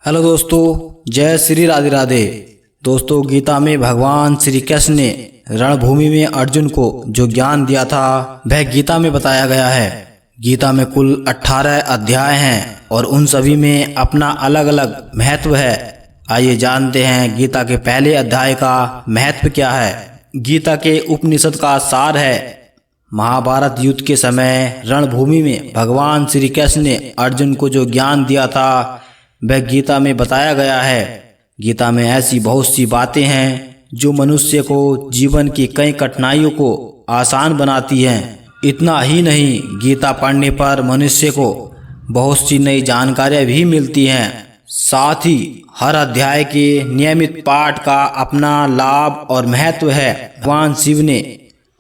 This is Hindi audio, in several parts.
हेलो दोस्तों, जय श्री राधे राधे। दोस्तों, गीता में भगवान श्री कृष्ण ने रणभूमि में अर्जुन को जो ज्ञान दिया था वह गीता में बताया गया है। गीता में कुल 18 अध्याय हैं और उन सभी में अपना अलग अलग महत्व है। आइए जानते हैं गीता के पहले अध्याय का महत्व क्या है। गीता के उपनिषद का सार है। महाभारत युद्ध के समय रणभूमि में भगवान श्री कृष्ण ने अर्जुन को जो ज्ञान दिया था वह गीता में बताया गया है। गीता में ऐसी बहुत सी बातें हैं जो मनुष्य को जीवन की कई कठिनाइयों को आसान बनाती हैं। इतना ही नहीं, गीता पढ़ने पर मनुष्य को बहुत सी नई जानकारियां भी मिलती हैं। साथ ही हर अध्याय के नियमित पाठ का अपना लाभ और महत्व है। भगवान शिव ने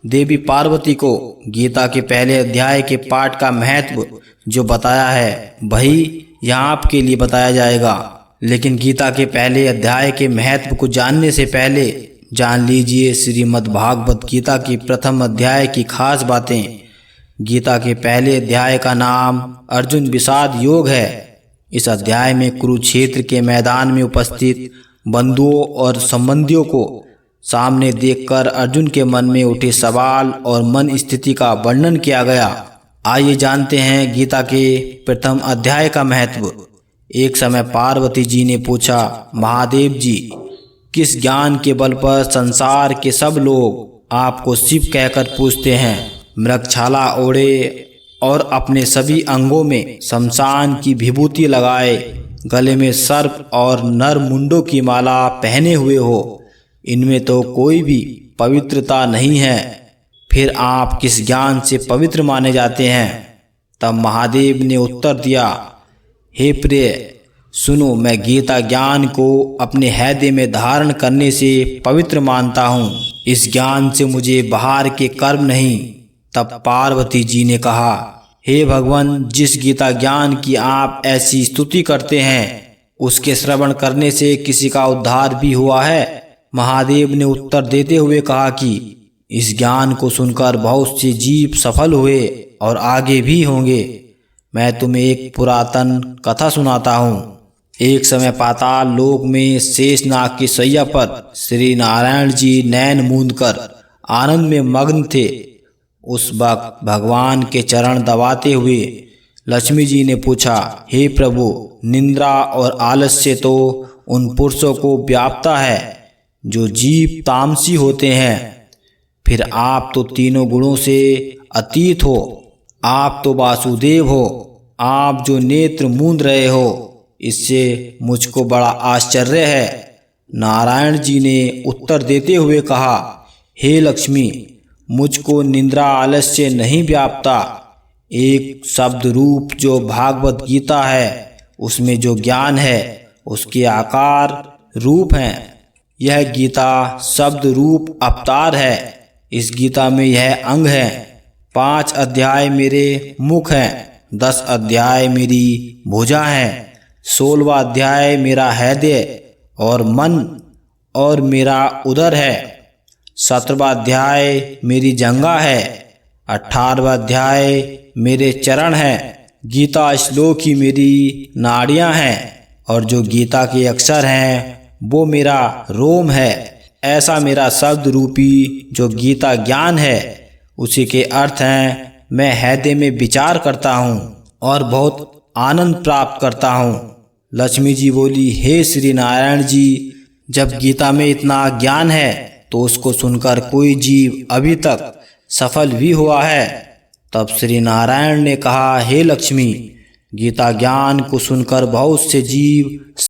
देवी पार्वती को गीता के पहले अध्याय के पाठ का महत्व जो बताया है वही यहाँ आपके लिए बताया जाएगा। लेकिन गीता के पहले अध्याय के महत्व को जानने से पहले जान लीजिए श्रीमद् भागवत गीता की प्रथम अध्याय की खास बातें। गीता के पहले अध्याय का नाम अर्जुन विषाद योग है। इस अध्याय में कुरुक्षेत्र के मैदान में उपस्थित बंधुओं और संबंधियों को सामने देखकर अर्जुन के मन में उठे सवाल और मन स्थिति का वर्णन किया गया। आइए जानते हैं गीता के प्रथम अध्याय का महत्व। एक समय पार्वती जी ने पूछा, महादेव जी, किस ज्ञान के बल पर संसार के सब लोग आपको शिव कहकर पूछते हैं? मृगछाला ओढ़े और अपने सभी अंगों में शमशान की विभूति लगाए, गले में सर्प और नर मुंडों की माला पहने हुए हो, इनमें तो कोई भी पवित्रता नहीं है, फिर आप किस ज्ञान से पवित्र माने जाते हैं? तब महादेव ने उत्तर दिया, हे प्रिय, सुनो, मैं गीता ज्ञान को अपने हृदय में धारण करने से पवित्र मानता हूँ। इस ज्ञान से मुझे बाहर के कर्म नहीं। तब पार्वती जी ने कहा, हे भगवान, जिस गीता ज्ञान की आप ऐसी स्तुति करते हैं उसके श्रवण करने से किसी का उद्धार भी हुआ है? महादेव ने उत्तर देते हुए कहा कि इस ज्ञान को सुनकर बहुत से जीव सफल हुए और आगे भी होंगे। मैं तुम्हें एक पुरातन कथा सुनाता हूँ। एक समय पाताल लोक में शेषनाग की शैया पर श्री नारायण जी नैन मूंदकर आनंद में मग्न थे। उस वक्त भगवान के चरण दबाते हुए लक्ष्मी जी ने पूछा, हे प्रभु, निंद्रा और आलस्य तो उन पुरुषों को व्यापता है जो जीव तामसी होते हैं। फिर आप तो तीनों गुणों से अतीत हो, आप तो वासुदेव हो, आप जो नेत्र मूंद रहे हो, इससे मुझको बड़ा आश्चर्य है। नारायण जी ने उत्तर देते हुए कहा, हे लक्ष्मी, मुझको निंद्रा आलस्य नहीं व्यापता। एक शब्द रूप जो भागवत गीता है उसमें जो ज्ञान है उसके आकार रूप हैं। यह गीता शब्द रूप अवतार है। इस गीता में यह अंग है। 5 अध्याय मेरे मुख हैं, 10 अध्याय मेरी भुजा हैं, 16वां अध्याय मेरा हृदय और मन और मेरा उदर है, 17वां अध्याय मेरी जंघा है, 18वां अध्याय मेरे चरण हैं। गीता श्लोक ही मेरी नाड़ियां हैं और जो गीता के अक्षर हैं वो मेरा रोम है। ऐसा मेरा शब्द रूपी जो गीता ज्ञान है उसी के अर्थ हैं। मैं हृदय में विचार करता हूँ और बहुत आनंद प्राप्त करता हूँ। लक्ष्मी जी बोली, हे श्री नारायण जी, जब गीता में इतना ज्ञान है तो उसको सुनकर कोई जीव अभी तक सफल भी हुआ है? तब श्री नारायण ने कहा, हे लक्ष्मी, गीता ज्ञान को सुनकर बहुत से जीव